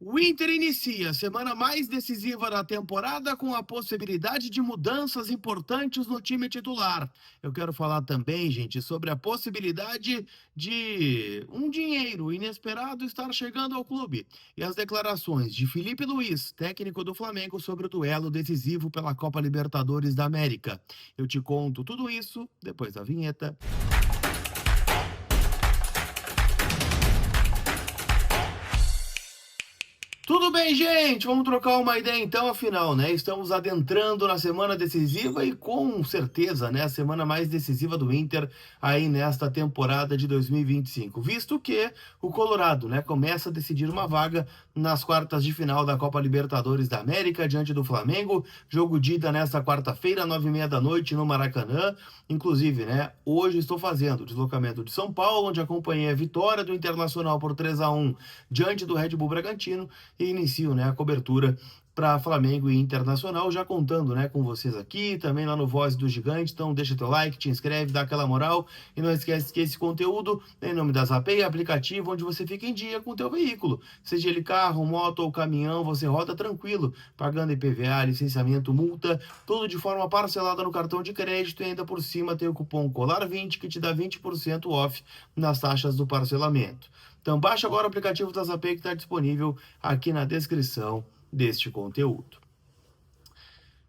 O Inter inicia a semana mais decisiva da temporada com a possibilidade de mudanças importantes no time titular. Eu quero falar também, gente, sobre a possibilidade de um dinheiro inesperado estar chegando ao clube e as declarações de Felipe Luiz, técnico do Flamengo, sobre o duelo decisivo pela Copa Libertadores da América. Eu te conto tudo isso depois da vinheta. Tudo bem, gente? Vamos trocar uma ideia então, afinal, né? Estamos adentrando na semana decisiva e com certeza, né, a semana mais decisiva do Inter aí nesta temporada de 2025, visto que o Colorado, né, começa a decidir uma vaga nas quartas de final da Copa Libertadores da América diante do Flamengo, jogo de ida nesta quarta-feira, 9h30 da noite no Maracanã. Inclusive, né, hoje estou fazendo o deslocamento de São Paulo, onde acompanhei a vitória do Internacional por 3-1 diante do Red Bull Bragantino e inicio, né, a cobertura para Flamengo e Internacional, já contando, né, com vocês aqui, também lá no Voz do Gigante. Então deixa teu like, te inscreve, dá aquela moral e não esquece que esse conteúdo é em nome da Zapay, aplicativo onde você fica em dia com o teu veículo, seja ele carro, moto ou caminhão, você roda tranquilo, pagando IPVA, licenciamento, multa, tudo de forma parcelada no cartão de crédito e ainda por cima tem o cupom COLAR20 que te dá 20% off nas taxas do parcelamento. Então baixa agora o aplicativo da Zapay que está disponível aqui na descrição deste conteúdo.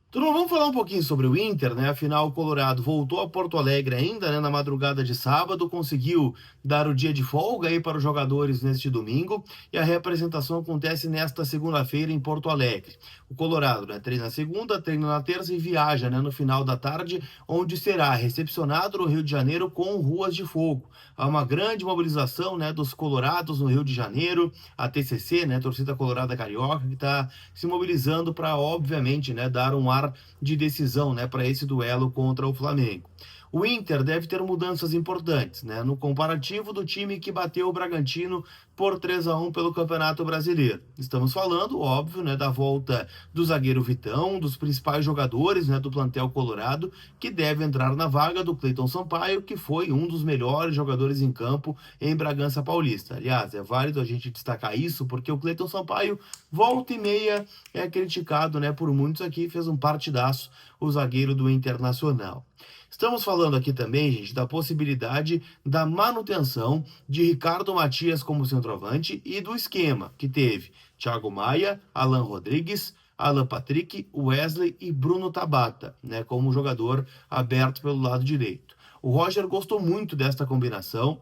Então vamos falar um pouquinho sobre o Inter, né? Afinal, o Colorado voltou a Porto Alegre ainda, né, na madrugada de sábado, conseguiu dar o dia de folga aí para os jogadores neste domingo e a representação acontece nesta segunda-feira em Porto Alegre. O Colorado, né, treina na segunda, treina na terça e viaja, né, no final da tarde, onde será recepcionado no Rio de Janeiro com ruas de fogo. Há uma grande mobilização, né, dos colorados no Rio de Janeiro, a TCC, né, Torcida Colorada Carioca, que está se mobilizando para, obviamente, né, dar um ar de decisão, né, para esse duelo contra o Flamengo. O Inter deve ter mudanças importantes, né, no comparativo do time que bateu o Bragantino por 3-1 pelo Campeonato Brasileiro. Estamos falando, óbvio, né, da volta do zagueiro Vitão, dos principais jogadores, né, do plantel colorado, que deve entrar na vaga do Cleiton Sampaio, que foi um dos melhores jogadores em campo em Bragança Paulista. Aliás, é válido a gente destacar isso, porque o Cleiton Sampaio, volta e meia, é criticado, né, por muitos aqui, fez um partidaço, o zagueiro do Internacional. Estamos falando aqui também, gente, da possibilidade da manutenção de Ricardo Matias como centroavante e do esquema que teve Thiago Maia, Alan Rodrigues, Alan Patrick, Wesley e Bruno Tabata, né, como jogador aberto pelo lado direito. O Roger gostou muito desta combinação.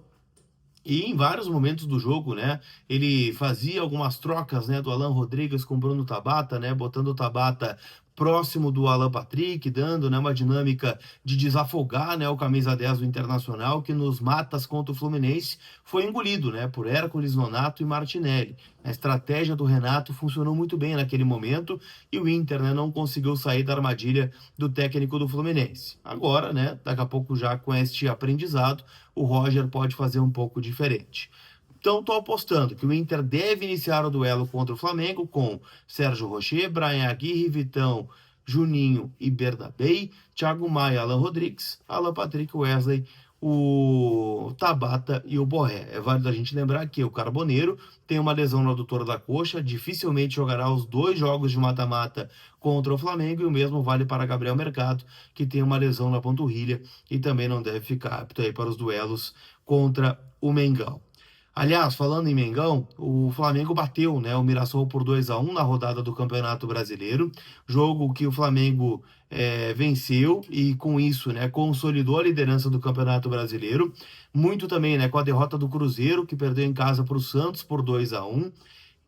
E em vários momentos do jogo, né, ele fazia algumas trocas, né, do Alan Rodrigues com o Bruno Tabata, né, botando o Tabata próximo do Alan Patrick, dando, né, uma dinâmica de desafogar, né, o camisa 10 do Internacional, que nos matas contra o Fluminense foi engolido, né, por Hércules, Nonato e Martinelli. A estratégia do Renato funcionou muito bem naquele momento e o Inter, né, não conseguiu sair da armadilha do técnico do Fluminense. Agora, né, daqui a pouco já com este aprendizado, o Roger pode fazer um pouco diferente. Então, estou apostando que o Inter deve iniciar o duelo contra o Flamengo com Sérgio Rocher, Brian Aguirre, Vitão, Juninho e Bernabei, Thiago Maia, Alan Rodrigues, Alan Patrick, Wesley, o Tabata e o Borré. É válido a gente lembrar que o Carboneiro tem uma lesão no adutor da coxa, dificilmente jogará os 2 jogos de mata-mata contra o Flamengo, e o mesmo vale para Gabriel Mercado, que tem uma lesão na panturrilha e também não deve ficar apto aí para os duelos contra o Mengão. Aliás, falando em Mengão, o Flamengo bateu, né, o Mirassol por 2-1 na rodada do Campeonato Brasileiro, jogo que o Flamengo venceu e com isso, né, consolidou a liderança do Campeonato Brasileiro, muito também, né, com a derrota do Cruzeiro, que perdeu em casa para o Santos por 2-1.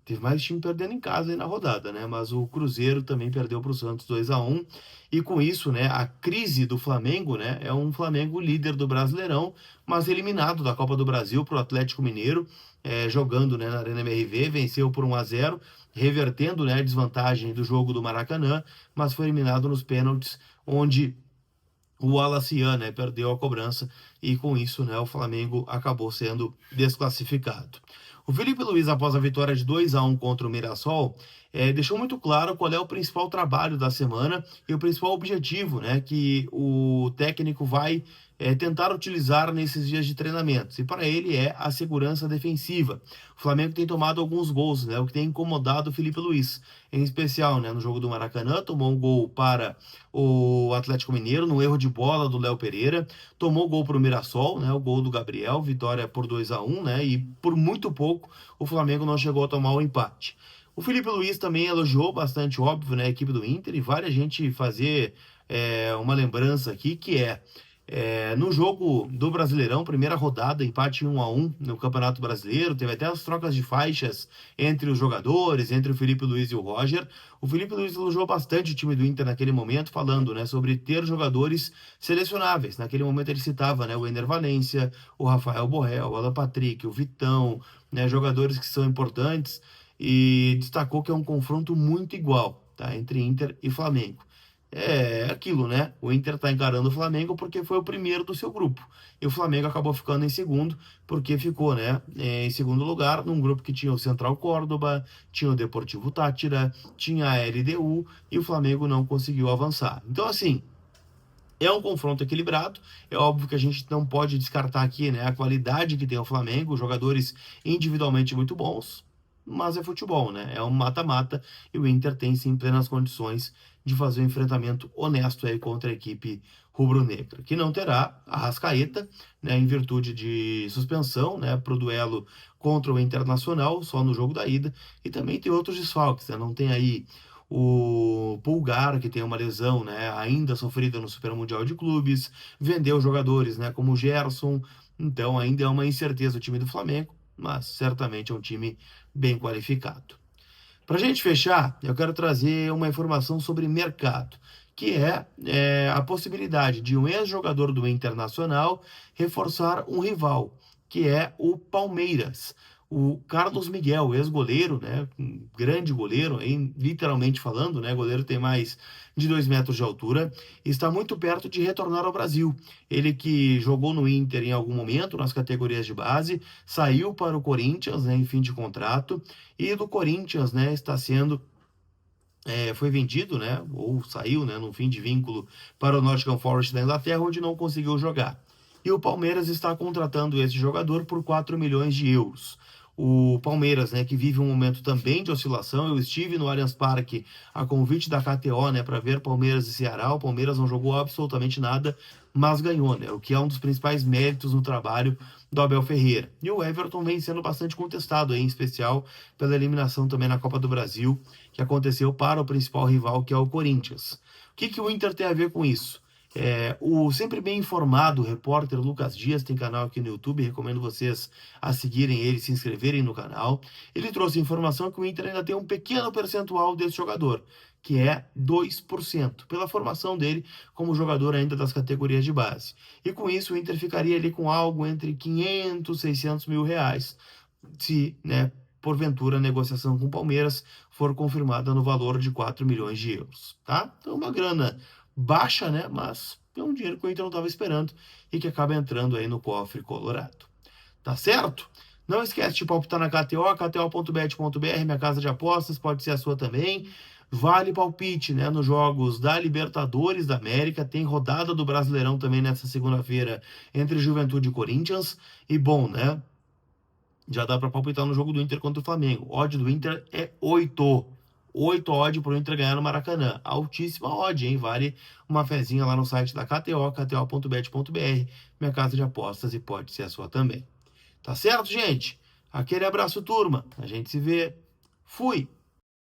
Teve mais time perdendo em casa aí na rodada, né? Mas o Cruzeiro também perdeu para o Santos 2-1. E com isso, né, a crise do Flamengo, né, é um Flamengo líder do Brasileirão, mas eliminado da Copa do Brasil para o Atlético Mineiro, jogando, né, na Arena MRV, venceu por 1-0, revertendo, né, a desvantagem do jogo do Maracanã, mas foi eliminado nos pênaltis, onde o Alacian, né, perdeu a cobrança e com isso, né, o Flamengo acabou sendo desclassificado. O Felipe Luiz, após a vitória de 2-1 contra o Mirassol, deixou muito claro qual é o principal trabalho da semana e o principal objetivo, né, que o técnico vai tentar utilizar nesses dias de treinamentos. E para ele é a segurança defensiva. O Flamengo tem tomado alguns gols, né? O que tem incomodado o Felipe Luiz. Em especial, né, no jogo do Maracanã, tomou um gol para o Atlético Mineiro, no erro de bola do Léo Pereira. Tomou gol para o Mirassol, né? O gol do Gabriel, vitória por 2-1, né? E por muito pouco o Flamengo não chegou a tomar o empate. O Felipe Luiz também elogiou bastante, óbvio, né, a equipe do Inter, e vale a gente fazer uma lembrança aqui, que no jogo do Brasileirão, primeira rodada, empate 1-1 no Campeonato Brasileiro, teve até as trocas de faixas entre os jogadores, entre o Felipe Luiz e o Roger. O Felipe Luiz elogiou bastante o time do Inter naquele momento, falando, né, sobre ter jogadores selecionáveis. Naquele momento ele citava, né, o Ener Valencia, o Rafael Borrell, o Alan Patrick, o Vitão, né, jogadores que são importantes, e destacou que é um confronto muito igual, tá, entre Inter e Flamengo. É aquilo, né? O Inter está encarando o Flamengo porque foi o primeiro do seu grupo. E o Flamengo acabou ficando em segundo, porque ficou, né, em segundo lugar, num grupo que tinha o Central Córdoba, tinha o Deportivo Táchira, tinha a LDU, e o Flamengo não conseguiu avançar. Então, assim, é um confronto equilibrado. É óbvio que a gente não pode descartar aqui, né, a qualidade que tem o Flamengo, jogadores individualmente muito bons, mas é futebol, né? É um mata-mata, e o Inter tem sim plenas condições de fazer um enfrentamento honesto aí contra a equipe rubro-negra, que não terá a Arrascaeta, né, em virtude de suspensão, né, para o duelo contra o Internacional, só no jogo da ida, e também tem outros desfalques, né? Não tem aí o Pulgar, que tem uma lesão, né, ainda sofrida no Super Mundial de Clubes, vendeu jogadores, né, como o Gerson. Então ainda é uma incerteza o time do Flamengo, mas certamente é um time bem qualificado. Para a gente fechar, eu quero trazer uma informação sobre mercado, que a possibilidade de um ex-jogador do Internacional reforçar um rival, que é o Palmeiras. O Carlos Miguel, ex-goleiro, né, um grande goleiro, aí, literalmente falando, né, goleiro tem mais de 2 metros de altura, está muito perto de retornar ao Brasil. Ele que jogou no Inter em algum momento, nas categorias de base, saiu para o Corinthians, né, em fim de contrato, e do Corinthians, né, está sendo foi vendido, né, ou saiu, né, no fim de vínculo para o Nottingham Forest da Inglaterra, onde não conseguiu jogar. E o Palmeiras está contratando esse jogador por 4 milhões de euros. O Palmeiras, né, que vive um momento também de oscilação. Eu estive no Allianz Parque a convite da KTO, né, para ver Palmeiras e Ceará. O Palmeiras não jogou absolutamente nada, mas ganhou, né, o que é um dos principais méritos no trabalho do Abel Ferreira. E o Everton vem sendo bastante contestado, aí, em especial pela eliminação também na Copa do Brasil, que aconteceu para o principal rival, que é o Corinthians. O que o Inter tem a ver com isso? O sempre bem informado repórter Lucas Dias tem canal aqui no YouTube, recomendo vocês a seguirem ele, se inscreverem no canal. Ele trouxe informação que o Inter ainda tem um pequeno percentual desse jogador, que é 2%, pela formação dele como jogador ainda das categorias de base. E com isso o Inter ficaria ali com algo entre 500 e 600 mil reais, se, né, porventura a negociação com o Palmeiras for confirmada no valor de 4 milhões de euros, tá? Então uma grana baixa, né? Mas é um dinheiro que o Inter não estava esperando e que acaba entrando aí no cofre colorado. Tá certo? Não esquece de palpitar na KTO, kto.bet.br, minha casa de apostas, pode ser a sua também. Vale palpite, né, nos jogos da Libertadores da América, tem rodada do Brasileirão também nessa segunda-feira entre Juventude e Corinthians. E bom, né, já dá para palpitar no jogo do Inter contra o Flamengo. Odd do Inter é 8. 8 odd para o Inter ganhar no Maracanã. Altíssima odd, hein? Vale uma fezinha lá no site da KTO, kto.bet.br, minha casa de apostas, e pode ser a sua também. Tá certo, gente? Aquele abraço, turma. A gente se vê. Fui!